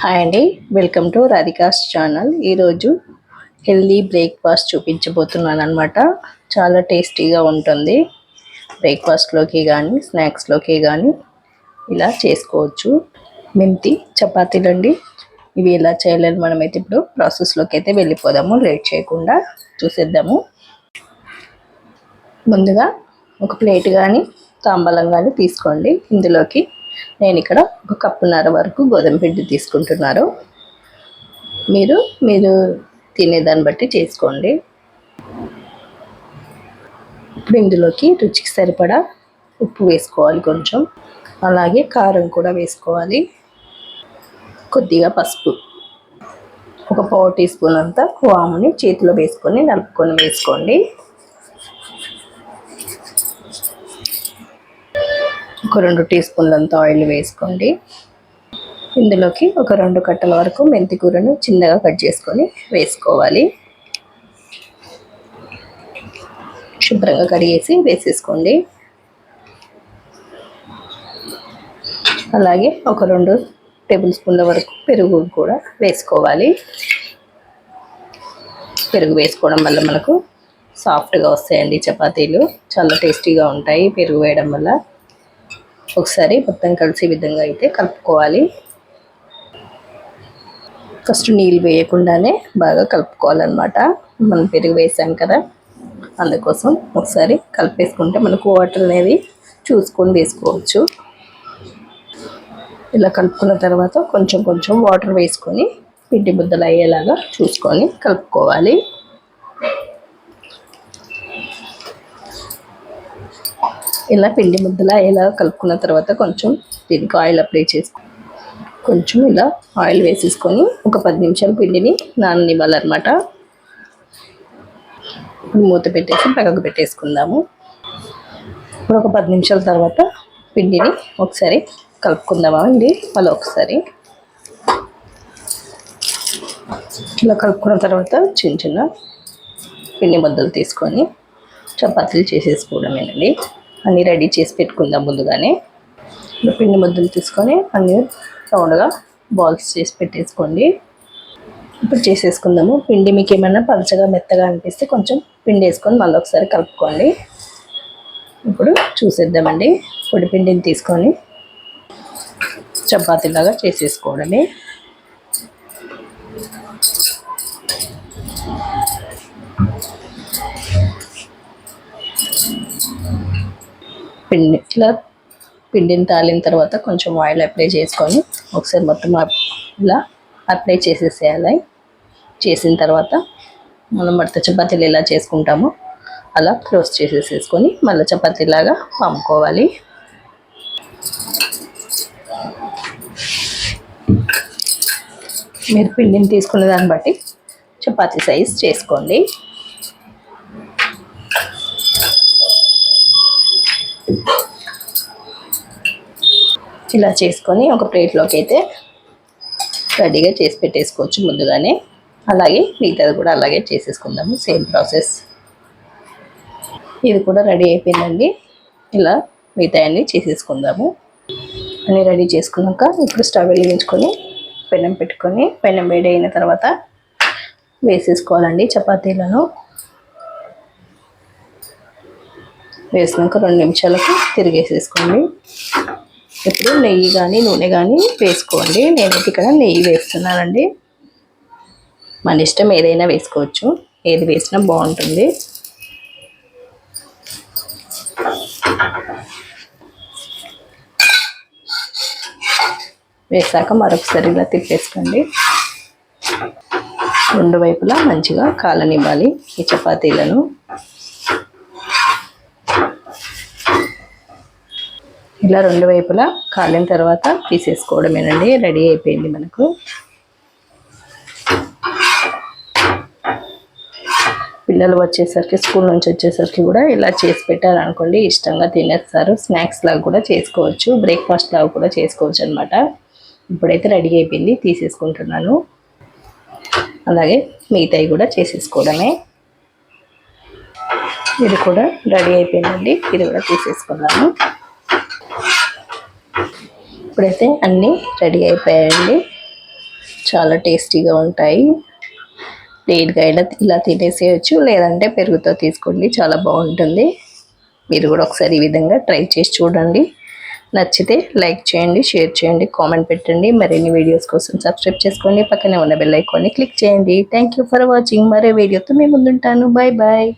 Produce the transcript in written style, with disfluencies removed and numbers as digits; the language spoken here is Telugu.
హాయ్ అండి, వెల్కమ్ టు రాధికాస్ ఛానల్. ఈరోజు హెల్దీ బ్రేక్ఫాస్ట్ చూపించబోతున్నాను అనమాట. చాలా టేస్టీగా ఉంటుంది. బ్రేక్ఫాస్ట్లోకి కానీ స్నాక్స్లోకి కానీ ఇలా చేసుకోవచ్చు. మెంతి చపాతీలు అండి. ఇవి ఎలా చేయాలని మనమైతే ఇప్పుడు ప్రాసెస్లోకి అయితే వెళ్ళిపోదాము. లేట్ చేయకుండా చూసేద్దాము. ముందుగా ఒక ప్లేట్ కానీ తాంబూలం కానీ తీసుకోండి. ఇందులోకి నేను ఇక్కడ 1 కప్పున్నర వరకు గోధుమ పిండి తీసుకుంటున్నాను. మీరు తినేదాన్ని బట్టి చేసుకోండి. ఇప్పుడు ఇందులోకి రుచికి సరిపడా ఉప్పు వేసుకోవాలి కొంచెం, అలాగే కారం కూడా వేసుకోవాలి. కొద్దిగా పసుపు, ఒక 1/4 టీ స్పూన్ అంతా వాముని చేతిలో వేసుకొని నలుపుకొని వేసుకోండి. ఒక 2 టీ స్పూన్లంత ఆయిల్ వేసుకోండి. ఇందులోకి ఒక 2 కట్టల వరకు మెంతి కూరను చిన్నగా కట్ చేసుకొని వేసుకోవాలి. శుభ్రంగా కడిగేసి వేసేసుకోండి. అలాగే ఒక 2 టేబుల్ స్పూన్ల వరకు పెరుగు కూడా వేసుకోవాలి. పెరుగు వేసుకోవడం వల్ల మనకు సాఫ్ట్గా వస్తాయండి చపాతీలు. చాలా టేస్టీగా ఉంటాయి పెరుగు వేయడం వల్ల. ఒకసారి మొత్తం కలిసే విధంగా అయితే కలుపుకోవాలి. ఫస్ట్ నీళ్ళు వేయకుండానే బాగా కలుపుకోవాలన్నమాట. మనం పెరుగు వేసాం కదా, అందుకోసం ఒకసారి కలిపేసుకుంటే మనకు వాటర్ అనేది చూసుకొని వేసుకోవచ్చు. ఇలా కలుపుకున్న తర్వాత కొంచెం కొంచెం వాటర్ వేసుకొని పిండి ముద్దలు అయ్యేలాగా చూసుకొని కలుపుకోవాలి. ఇలా పిండి ముద్దలా ఇలా కలుపుకున్న తర్వాత కొంచెం దీనికి ఆయిల్ అప్లై చేసుకో, కొంచెం ఇలా ఆయిల్ వేసేసుకొని ఒక 10 నిమిషాలు పిండిని నాననివ్వాలన్నమాట. మూత పెట్టేసి పక్కకు పెట్టేసుకుందాము. ఇప్పుడు ఒక 10 నిమిషాల తర్వాత పిండిని ఒకసారి కలుపుకుందామా అండి. మళ్ళీ ఒకసారి ఇలా కలుపుకున్న తర్వాత చిన్న చిన్న పిండి ముద్దలు తీసుకొని చపాతీలు చేసేసుకోవడమేనండి. అన్నీ రెడీ చేసి పెట్టుకుందాం ముందుగానే. పిండి ముద్దలు తీసుకొని అన్నీ రౌండ్గా బాల్స్ చేసి పెట్టేసుకోండి. ఇప్పుడు చేసేసుకుందాము. పిండి మీకు ఏమైనా పలచగా మెత్తగా అనిపిస్తే కొంచెం పిండి వేసుకొని మళ్ళీ ఒకసారి కలుపుకోండి. ఇప్పుడు చూసేద్దామండి. పొడి పిండిని తీసుకొని చపాతీలాగా చేసేసుకోవడమే. ఇలా పిండిని తాలిన తర్వాత కొంచెం ఆయిల్ అప్లై చేసుకొని ఒకసారి మొత్తం ఇలా అప్లై చేసేసేయాలి. చేసిన తర్వాత మనం మడత చపాతీలు ఎలా చేసుకుంటామో అలా క్లోజ్ చేసేసుకొని మళ్ళీ చపాతీలాగా పాముకోవాలి. మీరు పిండిని తీసుకున్న దాన్ని బట్టి చపాతీ సైజ్ చేసుకోండి. ఇలా చేసుకొని ఒక ప్లేట్లోకి అయితే రెడీగా చేసి పెట్టేసుకోవచ్చు ముందుగానే. అలాగే మిగతాది కూడా అలాగే చేసేసుకుందాము, సేమ్ ప్రాసెస్. ఇది కూడా రెడీ అయిపోయిందండి. ఇలా మిగతాయన్నీ చేసేసుకుందాము. అన్నీ రెడీ చేసుకున్నాక ఇప్పుడు స్టవ్ వెలిగించుకొని పెనం పెట్టుకొని పెనం వేడి అయిన తర్వాత వేసేసుకోవాలండి చపాతీలను. వేసినాక 2 నిమిషాలకు తిరిగేసేసుకోండి. ఇప్పుడు నెయ్యి కానీ నూనె కానీ వేసుకోండి. నేనైతే ఇక్కడ నెయ్యి వేస్తున్నానండి. మన ఇష్టం, ఏదైనా వేసుకోవచ్చు. ఏది వేసినా బాగుంటుంది. వేసాక మరొకసారి ఇలా తిప్పేసుకోండి. 2 వైపులా మంచిగా కాలనివ్వాలి ఈ చపాతీలను. ఇలా 2 వైపులా కాలిన తర్వాత తీసేసుకోవడమేనండి. రెడీ అయిపోయింది మనకు. పిల్లలు వచ్చేసరికి, స్కూల్ నుంచి వచ్చేసరికి కూడా ఇలా చేసి పెట్టారనుకోండి, ఇష్టంగా తినేస్తారు. స్నాక్స్ లాగా కూడా చేసుకోవచ్చు, బ్రేక్ఫాస్ట్ లాగా కూడా చేసుకోవచ్చు అనమాట. ఇప్పుడైతే రెడీ అయిపోయింది, తీసేసుకుంటున్నాను. అలాగే మిగతాయి కూడా చేసేసుకోవడమే. ఇది కూడా రెడీ అయిపోయిందండి. ఇది కూడా తీసేసుకున్నాను. ఇప్పుడైతే అన్నీ రెడీ అయిపోయాయండి. చాలా టేస్టీగా ఉంటాయి. ప్లెయిన్గా అయినా ఇలా తినేసేయచ్చు, లేదంటే పెరుగుతో తీసుకోండి, చాలా బాగుంటుంది. మీరు కూడా ఒకసారి ఈ విధంగా ట్రై చేసి చూడండి. నచ్చితే లైక్ చేయండి, షేర్ చేయండి, కామెంట్ పెట్టండి. మరిన్ని వీడియోస్ కోసం సబ్స్క్రైబ్ చేసుకోండి. పక్కనే ఉన్న బెల్ ఐకాన్ని క్లిక్ చేయండి. Thank you for watching. మరో వీడియోతో మీ ముందుంటాను. Bye bye.